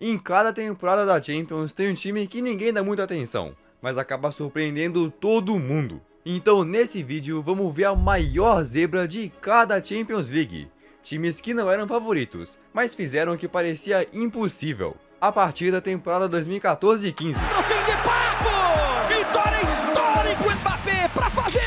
Em cada temporada da Champions tem um time que ninguém dá muita atenção, mas acaba surpreendendo todo mundo. Então nesse vídeo vamos ver a maior zebra de cada Champions League. Times que não eram favoritos, mas fizeram o que parecia impossível. A partir da temporada 2014-15. No fim de papo! Vitória histórica, o Mbappé pra fazer!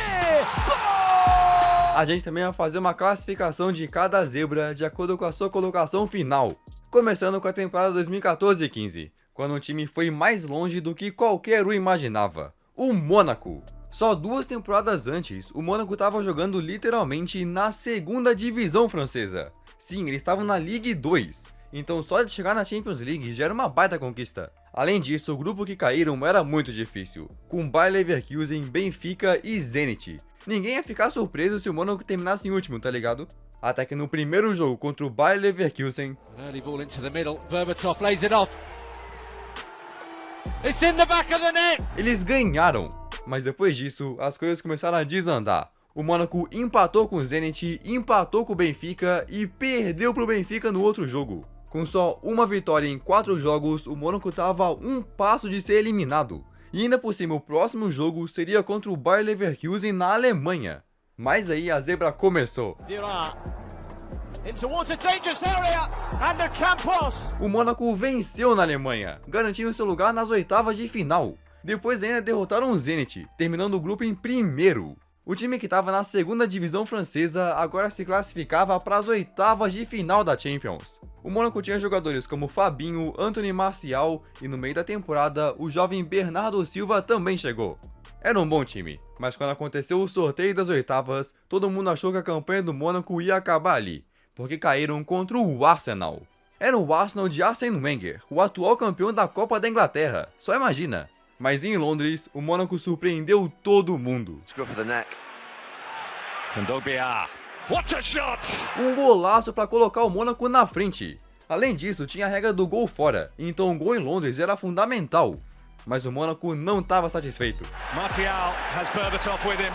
Gol! A gente também vai fazer uma classificação de cada zebra de acordo com a sua colocação final. Começando com a temporada 2014-15, quando o time foi mais longe do que qualquer um imaginava. O Mônaco. Só 2 temporadas antes, o Mônaco estava jogando literalmente na segunda divisão francesa. Sim, eles estavam na Ligue 2, então só de chegar na Champions League já era uma baita conquista. Além disso, o grupo que caíram era muito difícil, com Bayer Leverkusen, Benfica e Zenit. Ninguém ia ficar surpreso se o Mônaco terminasse em último, tá ligado? Até que no primeiro jogo contra o Bayer Leverkusen, Early ball into the middle, Berbatov lays it off. It's in the back of the net! eles ganharam. Mas depois disso, as coisas começaram a desandar. O Mônaco empatou com o Zenit, empatou com o Benfica e perdeu pro Benfica no outro jogo. Com só uma vitória em 4 jogos, o Mônaco estava a um passo de ser eliminado. E ainda por cima, o próximo jogo seria contra o Bayer Leverkusen na Alemanha. Mas aí a zebra começou. In towards a dangerous area, and the Campos! O Mônaco venceu na Alemanha, garantindo seu lugar nas oitavas de final. Depois ainda derrotaram o Zenit, terminando o grupo em primeiro. O time que estava na segunda divisão francesa agora se classificava para as oitavas de final da Champions. O Mônaco tinha jogadores como Fabinho, Anthony Martial e no meio da temporada o jovem Bernardo Silva também chegou. Era um bom time, mas quando aconteceu o sorteio das oitavas, todo mundo achou que a campanha do Mônaco ia acabar ali, porque caíram contra o Arsenal. Era o Arsenal de Arsene Wenger, o atual campeão da Copa da Inglaterra, só imagina. Mas em Londres, o Mônaco surpreendeu todo mundo. What a shot! Um golaço para colocar o Mônaco na frente. Além disso, tinha a regra do gol fora, então o gol em Londres era fundamental. Mas o Mônaco não estava satisfeito. Martial has Berbatov with him.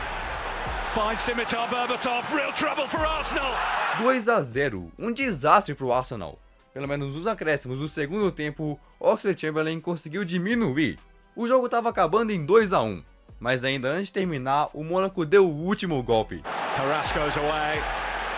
Finds Dimitar Berbatov, real trouble for Arsenal! 2-0, um desastre para o Arsenal. Pelo menos nos acréscimos do segundo tempo, Oxlade-Chamberlain conseguiu diminuir. O jogo estava acabando em 2-1, mas ainda antes de terminar, o Mônaco deu o último golpe. Carrasco's away,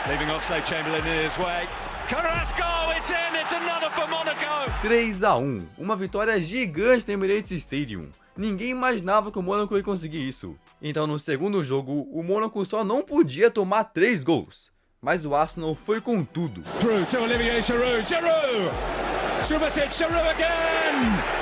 leaving Oxlade-Chamberlain in his way. Carrasco, it's in, it's another for Monaco! 3-1, uma vitória gigante no Emirates Stadium. Ninguém imaginava que o Mônaco ia conseguir isso. Então no segundo jogo, o Mônaco só não podia tomar 3 gols. Mas o Arsenal foi com tudo. Through to Olivier Giroud, Giroud! Subasic, Giroud again!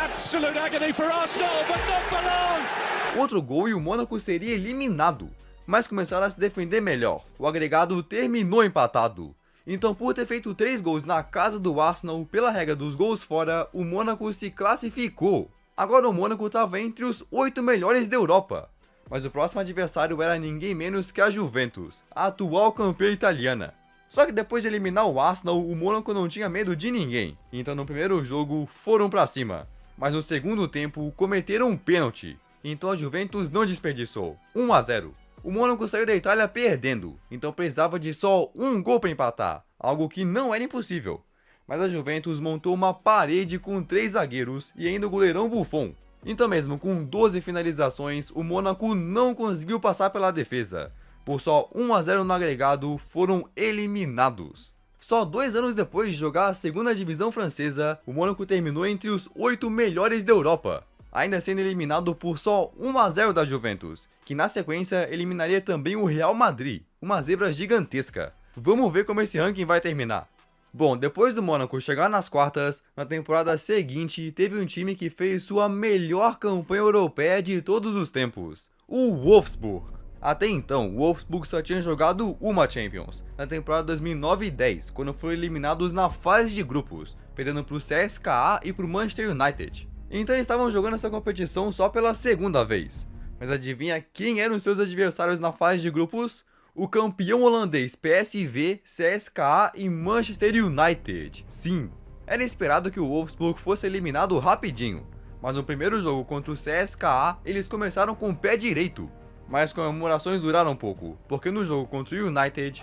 Absolute agony for Arsenal, but not for long! Outro gol e o Mônaco seria eliminado. Mas começaram a se defender melhor. O agregado terminou empatado. Então por ter feito 3 gols na casa do Arsenal, pela regra dos gols fora, o Mônaco se classificou. Agora o Mônaco estava entre os 8 melhores da Europa. Mas o próximo adversário era ninguém menos que a Juventus, a atual campeã italiana. Só que depois de eliminar o Arsenal, o Mônaco não tinha medo de ninguém. Então no primeiro jogo foram pra cima. Mas no segundo tempo cometeram um pênalti. Então a Juventus não desperdiçou. 1-0. O Mônaco saiu da Itália perdendo, então precisava de só um gol para empatar, algo que não era impossível. Mas a Juventus montou uma parede com 3 zagueiros e ainda o goleirão Buffon. Então mesmo com 12 finalizações, o Mônaco não conseguiu passar pela defesa. Por só 1-0 no agregado, foram eliminados. Só 2 anos depois de jogar a segunda divisão francesa, o Mônaco terminou entre os 8 melhores da Europa, ainda sendo eliminado por só 1-0 da Juventus, que na sequência eliminaria também o Real Madrid, uma zebra gigantesca. Vamos ver como esse ranking vai terminar. Bom, depois do Mônaco chegar nas quartas, na temporada seguinte teve um time que fez sua melhor campanha europeia de todos os tempos, o Wolfsburg. Até então, o Wolfsburg só tinha jogado uma Champions, na temporada 2009 e 10, quando foram eliminados na fase de grupos, perdendo para o CSKA e para o Manchester United. Então eles estavam jogando essa competição só pela segunda vez. Mas adivinha quem eram seus adversários na fase de grupos? O campeão holandês PSV, CSKA e Manchester United. Sim, era esperado que o Wolfsburg fosse eliminado rapidinho, mas no primeiro jogo contra o CSKA eles começaram com o pé direito. Mas as comemorações duraram um pouco, porque no jogo contra o United...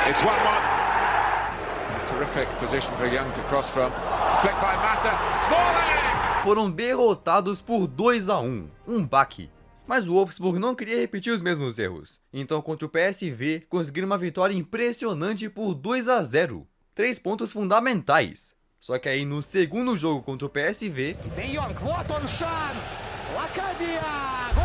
It's 1-1. To Terrific position for Young to cross from. Flick by Mata. Smalling! Foram derrotados por 2-1, um baque. Mas o Wolfsburg não queria repetir os mesmos erros. Então, contra o PSV, conseguiram uma vitória impressionante por 2-0. 3 pontos fundamentais. Só que aí no segundo jogo contra o PSV, De Jong, вот он шанс! Локадия! Гол!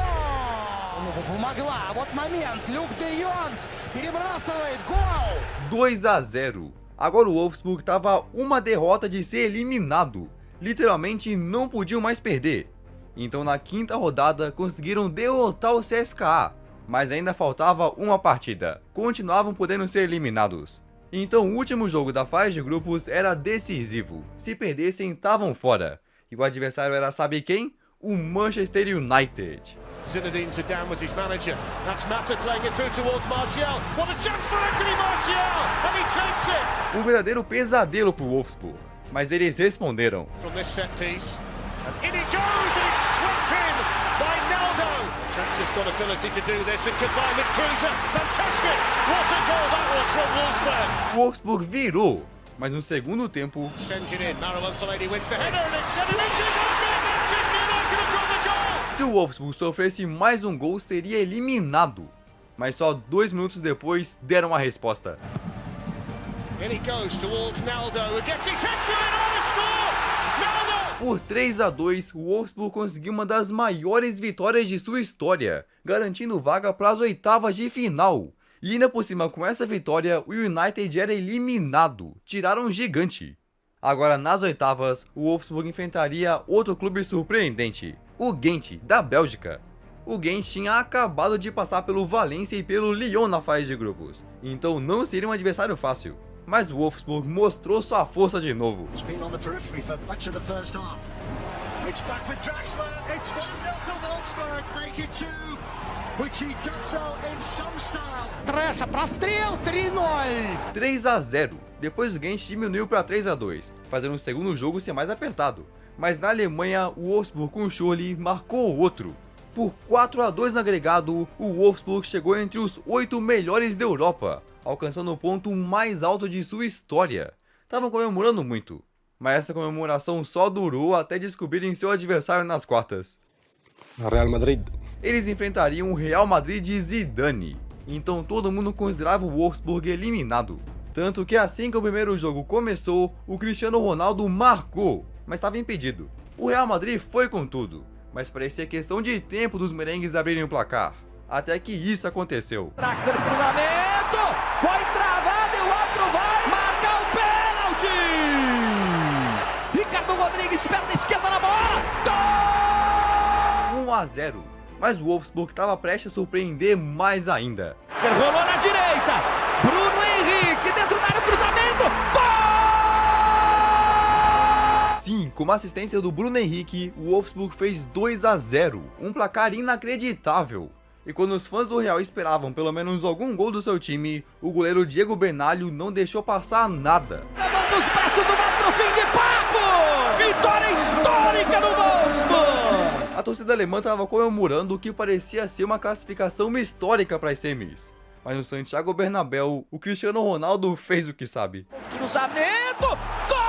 Помогла, вот момент, Люк Де Йонг перебрасывает, гол! 2-0. Agora o Wolfsburg estava uma derrota de ser eliminado. Literalmente não podiam mais perder. Então na quinta rodada conseguiram derrotar o CSKA, mas ainda faltava uma partida. Continuavam podendo ser eliminados. Então o último jogo da fase de grupos era decisivo. Se perdessem, estavam fora. E o adversário era, sabe quem? O Manchester United. Zinedine Zidane was his manager. That's Mata playing it through towards Martial. What a chance for Anthony Martial! And he takes it! Um verdadeiro pesadelo para o Wolfsburg. Mas eles responderam. From this set piece. And in it goes, and it's swept in by Naldo. Texas got ability to do this, and goodbye with Cruiser. Fantastic! What a goal that was from Wolfsburg! O Wolfsburg virou, mas no segundo tempo, Sends it in. Marouane Fellaini wins the header, and it's 7 inches over. Manchester United have got the goal! se o Wolfsburg sofresse mais um gol, seria eliminado. Mas só 2 minutos depois deram a resposta. In he goes towards Naldo, who gets his head to it on and score! Naldo! Por 3-2, o Wolfsburg conseguiu uma das maiores vitórias de sua história, garantindo vaga para as oitavas de final. E ainda por cima, com essa vitória, o United era eliminado, tiraram um gigante. Agora nas oitavas, o Wolfsburg enfrentaria outro clube surpreendente, o Gent, da Bélgica. O Gent tinha acabado de passar pelo Valência e pelo Lyon na fase de grupos, então não seria um adversário fácil. Mas o Wolfsburg mostrou sua força de novo. It's been on the periphery for much of the first half. It's back with Draxler. It's 1-0 to Wolfsburg, make it 2, which he does so in some style. Треша, прострел, 3-0! 3-0. Depois o Gent diminuiu para 3-2, fazendo o segundo jogo ser mais apertado. Mas na Alemanha, o Wolfsburg com Schürrle marcou outro. Por 4-2 no agregado, o Wolfsburg chegou entre os 8 melhores da Europa, alcançando o ponto mais alto de sua história. Estavam comemorando muito, mas essa comemoração só durou até descobrirem seu adversário nas quartas. Real Madrid. Eles enfrentariam o Real Madrid de Zidane, então todo mundo considerava o Wolfsburg eliminado. Tanto que assim que o primeiro jogo começou, o Cristiano Ronaldo marcou, mas estava impedido. O Real Madrid foi com tudo, mas parecia questão de tempo dos merengues abrirem o placar. Até que isso aconteceu. Draxler, cruzamento, foi travado e o árbitro vai marcar o pênalti! Ricardo Rodrigues, perna esquerda na bola, gol! 1-0, mas o Wolfsburg estava prestes a surpreender mais ainda. Rolou na direita, Bruno Henrique dentro da área, cruzamento, gol! Sim, com uma assistência do Bruno Henrique, o Wolfsburg fez 2-0, um placar inacreditável. E quando os fãs do Real esperavam pelo menos algum gol do seu time, o goleiro Diego Benalho não deixou passar nada. Levanta os braços do mar pro fim de papo! Vitória histórica do Wolfsburg! A torcida alemã estava comemorando o que parecia ser uma classificação histórica para as semis. Mas no Santiago Bernabéu, o Cristiano Ronaldo fez o que sabe. Cruzamento, gol!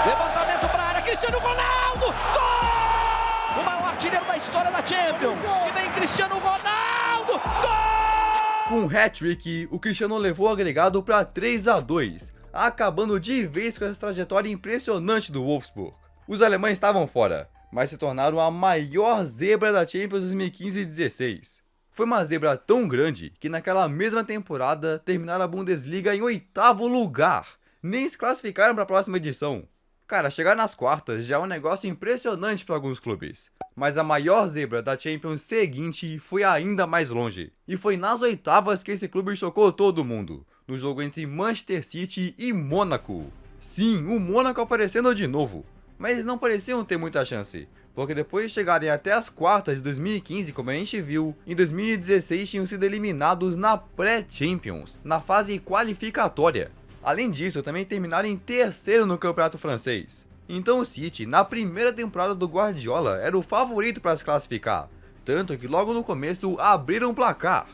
Levantamento para a área, Cristiano Ronaldo, gol! O maior artilheiro da história da Champions. E vem Cristiano Ronaldo, gol! Com um hat-trick, o Cristiano levou o agregado para 3-2, acabando de vez com essa trajetória impressionante do Wolfsburg. Os alemães estavam fora, mas se tornaram a maior zebra da Champions 2015-16. Foi uma zebra tão grande que naquela mesma temporada terminaram a Bundesliga em 8º lugar. Nem se classificaram para a próxima edição. Cara, chegar nas quartas já é um negócio impressionante para alguns clubes. Mas a maior zebra da Champions seguinte foi ainda mais longe. E foi nas oitavas que esse clube chocou todo mundo. No jogo entre Manchester City e Mônaco. Sim, o Mônaco aparecendo de novo. Mas eles não pareciam ter muita chance. Porque depois de chegarem até as quartas de 2015, como a gente viu, em 2016 tinham sido eliminados na pré-Champions, na fase qualificatória. Além disso, também terminaram em terceiro no campeonato francês. Então o City, na primeira temporada do Guardiola, era o favorito para se classificar, tanto que logo no começo abriram o placar.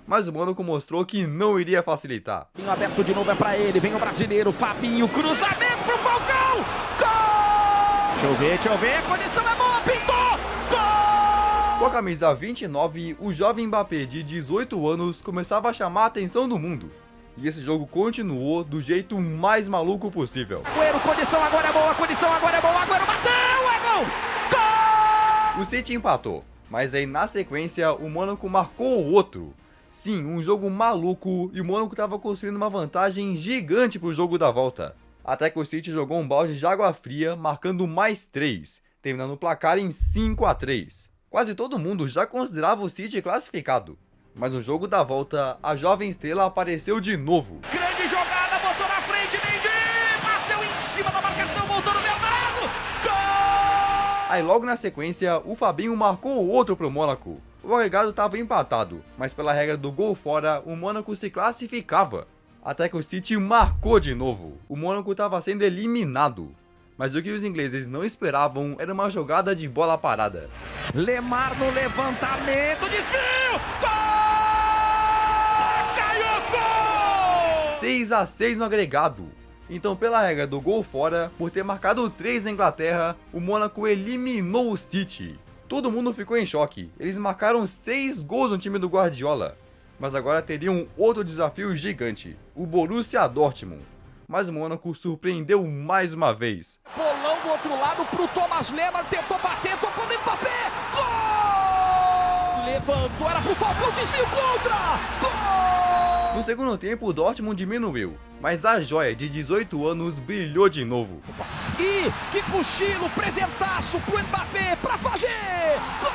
mas o Mônaco mostrou que não iria facilitar. Fabinho aberto de novo, é pra ele, vem o brasileiro, Fabinho, cruzamento pro Falcão, gol! Deixa eu ver, a condição é boa, pintou, gol! Com a camisa 29, o jovem Mbappé de 18 anos começava a chamar a atenção do mundo. E esse jogo continuou do jeito mais maluco possível. Agüero, condição agora é boa, Agüero bateu, é gol! Gol! O City empatou, mas aí na sequência o Mônaco marcou outro. Sim, um jogo maluco e o Mônaco estava construindo uma vantagem gigante para o jogo da volta. Até que o City jogou um balde de água fria, marcando mais 3, terminando o placar em 5-3. Quase todo mundo já considerava o City classificado. Mas no jogo da volta, a jovem estrela apareceu de novo. Grande jogada, botou na frente, Mendy! Bateu em cima da marcação, voltou no Bernardo! Gol! Aí logo na sequência, o Fabinho marcou outro pro Mônaco. O agregado estava empatado, mas pela regra do gol fora, o Mônaco se classificava. Até que o City marcou de novo. O Mônaco estava sendo eliminado. Mas o que os ingleses não esperavam era uma jogada de bola parada. Lemar no levantamento, desvio! Gol! 6-6 no agregado. Então, pela regra do gol fora, por ter marcado 3 na Inglaterra, o Mônaco eliminou o City. Todo mundo ficou em choque. Eles marcaram 6 gols no time do Guardiola. Mas agora teriam outro desafio gigante, o Borussia Dortmund. Mas o Mônaco surpreendeu mais uma vez. Bolão do outro lado pro Thomas Lemar, tentou bater, tocou no Mbappé, gol! Levantou, era pro Falcão, desvio contra, gol! No segundo tempo, o Dortmund diminuiu, mas a joia de 18 anos brilhou de novo. E que cochilo, presentaço pro Mbappé pra fazer, gol!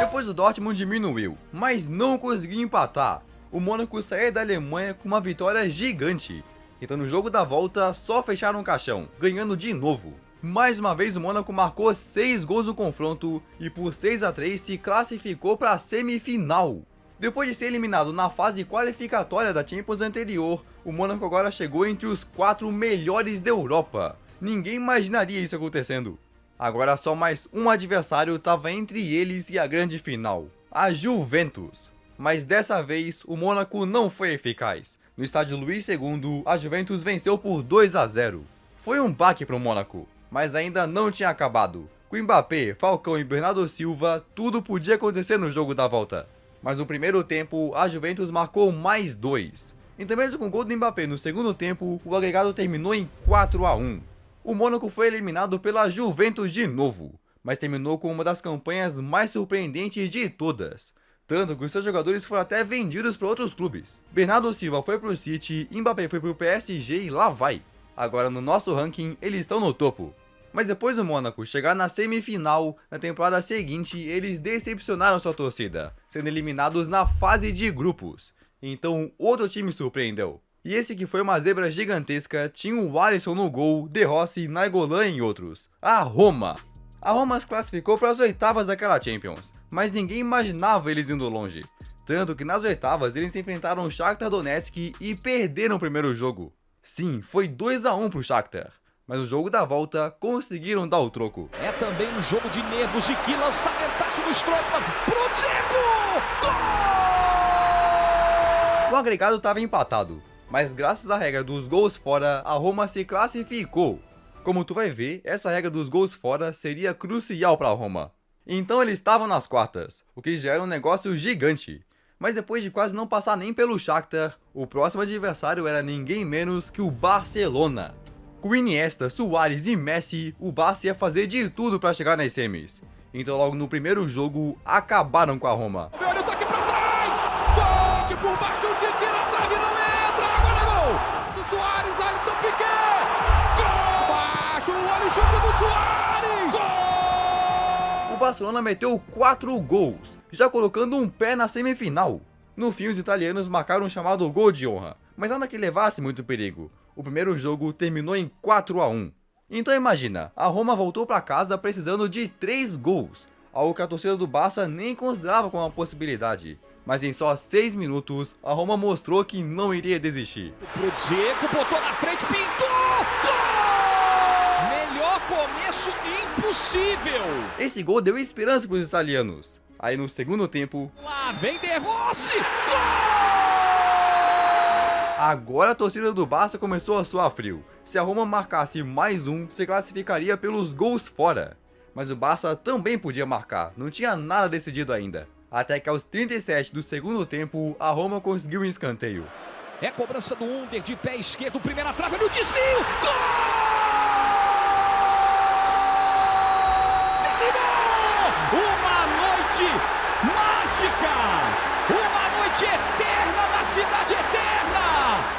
Depois o Dortmund diminuiu, mas não conseguiu empatar. O Mônaco saiu da Alemanha com uma vitória gigante. Então no jogo da volta só fecharam o caixão, ganhando de novo. Mais uma vez o Mônaco marcou 6 gols no confronto e por 6-3 se classificou para a semifinal. Depois de ser eliminado na fase qualificatória da Champions anterior, o Mônaco agora chegou entre os 4 melhores da Europa. Ninguém imaginaria isso acontecendo. Agora só mais um adversário estava entre eles e a grande final, a Juventus. Mas dessa vez o Mônaco não foi eficaz. No estádio Luís II, a Juventus venceu por 2-0. Foi um baque para o Mônaco, mas ainda não tinha acabado. Com Mbappé, Falcão e Bernardo Silva, tudo podia acontecer no jogo da volta. Mas no primeiro tempo, a Juventus marcou mais 2. Então mesmo com o gol do Mbappé no segundo tempo, o agregado terminou em 4-1. O Mônaco foi eliminado pela Juventus de novo, mas terminou com uma das campanhas mais surpreendentes de todas. Tanto que os seus jogadores foram até vendidos para outros clubes. Bernardo Silva foi pro City, Mbappé foi pro PSG e lá vai. Agora no nosso ranking, eles estão no topo. Mas depois do Mônaco chegar na semifinal, na temporada seguinte, eles decepcionaram sua torcida, sendo eliminados na fase de grupos. Então outro time surpreendeu. E esse que foi uma zebra gigantesca, tinha o Alisson no gol, De Rossi, Nainggolan e outros. A Roma. A Roma se classificou para as oitavas daquela Champions, mas ninguém imaginava eles indo longe. Tanto que nas oitavas eles se enfrentaram o Shakhtar Donetsk e perderam o primeiro jogo. Sim, foi 2-1 pro Shakhtar, mas no jogo da volta conseguiram dar o troco. É também um jogo de nervos e que lançamentaço do Strootman pro Dzeko! Gol! O agregado estava empatado, mas graças à regra dos gols fora, a Roma se classificou. Como tu vai ver, essa regra dos gols fora seria crucial para a Roma. Então eles estavam nas quartas, o que já era um negócio gigante. Mas depois de quase não passar nem pelo Shakhtar, o próximo adversário era ninguém menos que o Barcelona. Com Iniesta, Suárez e Messi, o Barça ia fazer de tudo para chegar nas semis. Então logo no primeiro jogo, acabaram com a Roma. Olha o toque para trás! Gol! Por baixo, o tiro na trave, não entra! Agora é gol! Suárez, Alisson, Piqué! Gol! Baixo, olha o chute do Suárez! Gol! O Barcelona meteu 4 gols, já colocando um pé na semifinal. No fim, os italianos marcaram um chamado gol de honra, mas nada que levasse muito perigo. O primeiro jogo terminou em 4-1. Então imagina, a Roma voltou para casa precisando de 3 gols, algo que a torcida do Barça nem considerava como uma possibilidade. Mas em só 6 minutos, a Roma mostrou que não iria desistir. Pro Dzeko, botou na frente, pintou! Gol! Melhor começo impossível! Esse gol deu esperança para os italianos. Aí no segundo tempo... Lá vem De Rossi! Gol! Agora a torcida do Barça começou a suar frio. Se a Roma marcasse mais um, se classificaria pelos gols fora. Mas o Barça também podia marcar, não tinha nada decidido ainda. Até que aos 37 do segundo tempo, a Roma conseguiu um escanteio. É cobrança do Under de pé esquerdo, primeira trave no desvio! Gol! Terminou! Uma noite mágica! Uma noite eterna na cidade eterna!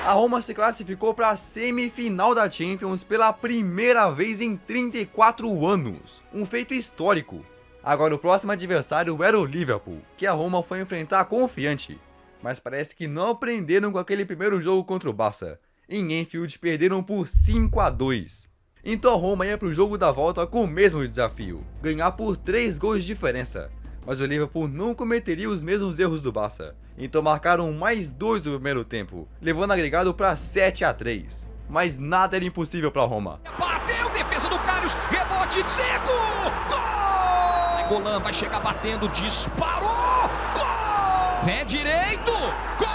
A Roma se classificou para a semifinal da Champions pela primeira vez em 34 anos. Um feito histórico. Agora o próximo adversário era o Liverpool, que a Roma foi enfrentar confiante. Mas parece que não aprenderam com aquele primeiro jogo contra o Barça. Em Anfield perderam por 5-2. Então a Roma ia para o jogo da volta com o mesmo desafio, ganhar por 3 gols de diferença. Mas o Liverpool não cometeria os mesmos erros do Barça, então marcaram mais 2 no primeiro tempo, levando agregado para 7-3. Mas nada era impossível para a Roma. Bateu, defesa do Karius, rebote, Dzeko! Gol! Golan vai chegar batendo, disparou! Gol! Pé direito! Gol!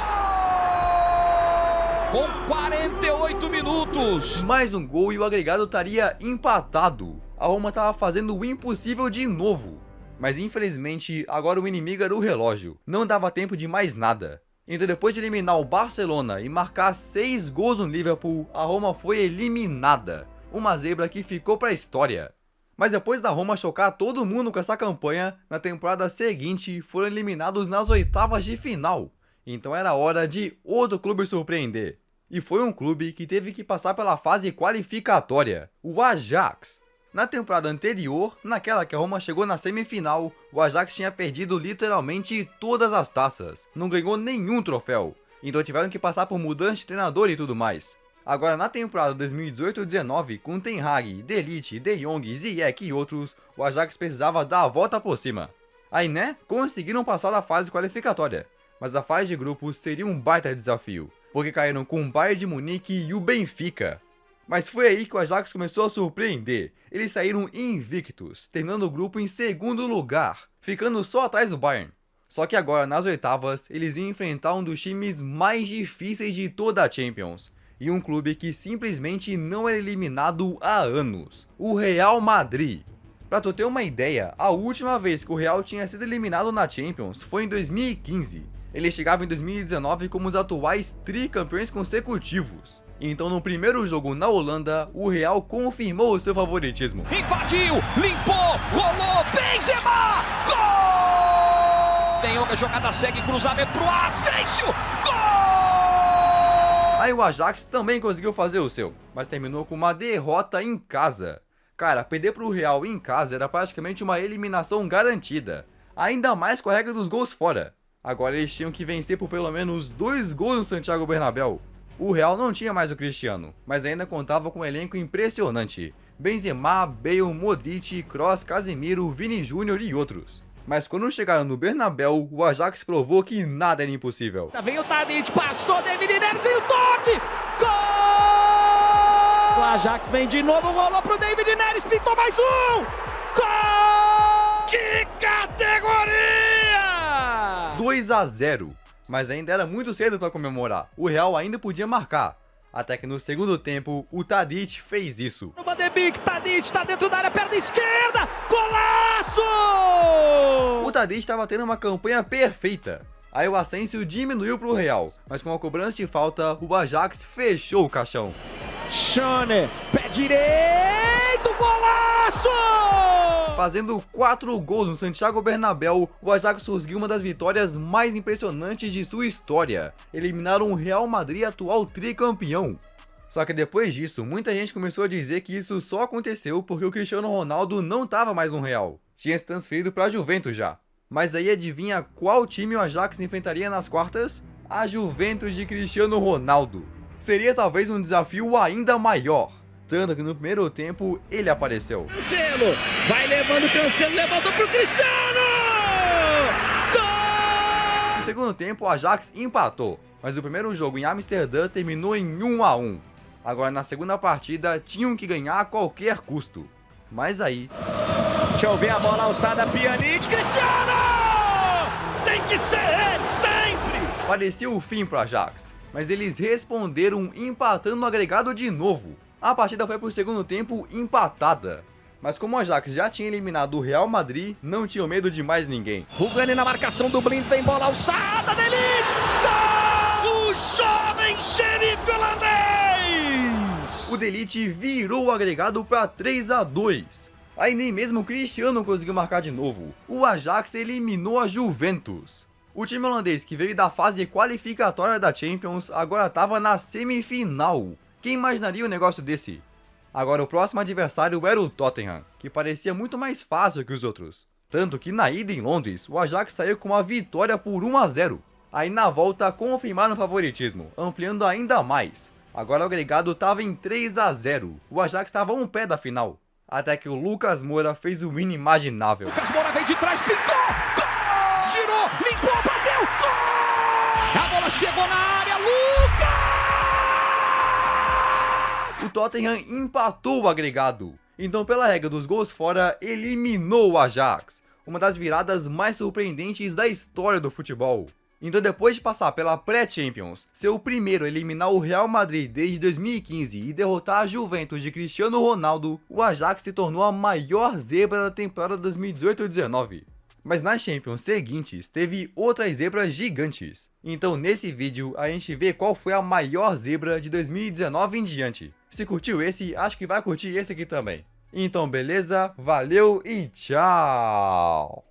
Com 48 minutos. Mais um gol e o agregado estaria empatado. A Roma estava fazendo o impossível de novo. Mas infelizmente, agora o inimigo era o relógio. Não dava tempo de mais nada. Então depois de eliminar o Barcelona e marcar 6 gols no Liverpool, a Roma foi eliminada. Uma zebra que ficou para a história. Mas depois da Roma chocar todo mundo com essa campanha, na temporada seguinte foram eliminados nas oitavas de final. Então era hora de outro clube surpreender. E foi um clube que teve que passar pela fase qualificatória, o Ajax. Na temporada anterior, naquela que a Roma chegou na semifinal, o Ajax tinha perdido literalmente todas as taças, não ganhou nenhum troféu, então tiveram que passar por mudança de treinador e tudo mais. Agora na temporada 2018-19, com Ten Hag, De Ligt, De Jong, Ziyech e outros, o Ajax precisava dar a volta por cima. Aí conseguiram passar da fase qualificatória, mas a fase de grupos seria um baita desafio, porque caíram com o Bayern de Munique e o Benfica. Mas foi aí que o Ajax começou a surpreender. Eles saíram invictos, terminando o grupo em segundo lugar, ficando só atrás do Bayern. Só que agora, nas oitavas, eles iam enfrentar um dos times mais difíceis de toda a Champions. E um clube que simplesmente não era eliminado há anos, o Real Madrid. Pra tu ter uma ideia, a última vez que o Real tinha sido eliminado na Champions foi em 2015. Ele chegava em 2019 como os atuais tricampeões consecutivos. Então no primeiro jogo na Holanda, o Real confirmou o seu favoritismo. Invadiu, limpou, rolou, Benzema! Gol! Tem outra jogada, segue, cruzamento pro Asensio! Gol! Aí o Ajax também conseguiu fazer o seu, mas terminou com uma derrota em casa. Cara, perder pro Real em casa era praticamente uma eliminação garantida, ainda mais com a regra dos gols fora. Agora eles tinham que vencer por pelo menos 2 gols no Santiago Bernabéu. O Real não tinha mais o Cristiano, mas ainda contava com um elenco impressionante. Benzema, Bale, Modric, Kroos, Casemiro, Vini Júnior e outros. Mas quando chegaram no Bernabéu, o Ajax provou que nada era impossível. Vem o Tadic, passou, David Neres e o toque! Gol! O Ajax vem de novo, rolou pro David Neres, pintou mais um! Gol! Que categoria! 2-0. Mas ainda era muito cedo para comemorar, o Real ainda podia marcar. Até que no segundo tempo, o Tadic fez isso. O Bandebic, Tadic tá dentro da área, perna esquerda, golaço! O Tadic estava tendo uma campanha perfeita. Aí o Asensio diminuiu para o Real, mas com a cobrança de falta, o Ajax fechou o caixão. Schöne, pé direito, golaço! Fazendo 4 gols no Santiago Bernabéu, o Ajax conseguiu uma das vitórias mais impressionantes de sua história. Eliminaram o Real Madrid, atual tricampeão. Só que depois disso, muita gente começou a dizer que isso só aconteceu porque o Cristiano Ronaldo não estava mais no Real. Tinha se transferido para a Juventus já. Mas aí adivinha qual time o Ajax enfrentaria nas quartas? A Juventus de Cristiano Ronaldo. Seria talvez um desafio ainda maior. Tanto que no primeiro tempo ele apareceu. Cancelo, vai levando o Cancelo, levantou pro Cristiano! Gol! No segundo tempo o Ajax empatou, mas o primeiro jogo em Amsterdã terminou em 1-1. Agora na segunda partida tinham que ganhar a qualquer custo. Mas aí... Deixa eu ver a bola alçada, Pjanic, Cristiano! que ser sempre! Parecia o fim pro Ajax, mas eles responderam empatando o agregado de novo. A partida foi pro segundo tempo empatada. Mas como o Ajax já tinha eliminado o Real Madrid, não tinha medo de mais ninguém. Rugani na marcação do Blind, vem bola alçada dele! Gol! O jovem xerife holandês! O De Ligt virou o agregado para 3-2. Aí nem mesmo o Cristiano conseguiu marcar de novo. O Ajax eliminou a Juventus. O time holandês, que veio da fase qualificatória da Champions, agora estava na semifinal. Quem imaginaria um negócio desse? Agora o próximo adversário era o Tottenham, que parecia muito mais fácil que os outros. Tanto que na ida em Londres, o Ajax saiu com uma vitória por 1-0. Aí na volta confirmaram o favoritismo, ampliando ainda mais. Agora o agregado estava em 3-0, o Ajax estava a um pé da final. Até que o Lucas Moura fez o inimaginável. Lucas Moura vem de trás, pintou! Gol! Girou, limpou, bateu! Gol! A bola chegou na área, Lucas! O Tottenham empatou o agregado. Então, pela regra dos gols fora, eliminou o Ajax. Uma das viradas mais surpreendentes da história do futebol. Então, depois de passar pela pré-Champions, ser o primeiro a eliminar o Real Madrid desde 2015 e derrotar a Juventus de Cristiano Ronaldo, o Ajax se tornou a maior zebra da temporada 2018-19. Mas nas Champions seguintes, teve outras zebras gigantes. Então nesse vídeo a gente vê qual foi a maior zebra de 2019 em diante. Se curtiu esse, acho que vai curtir esse aqui também. Então beleza, valeu e tchau!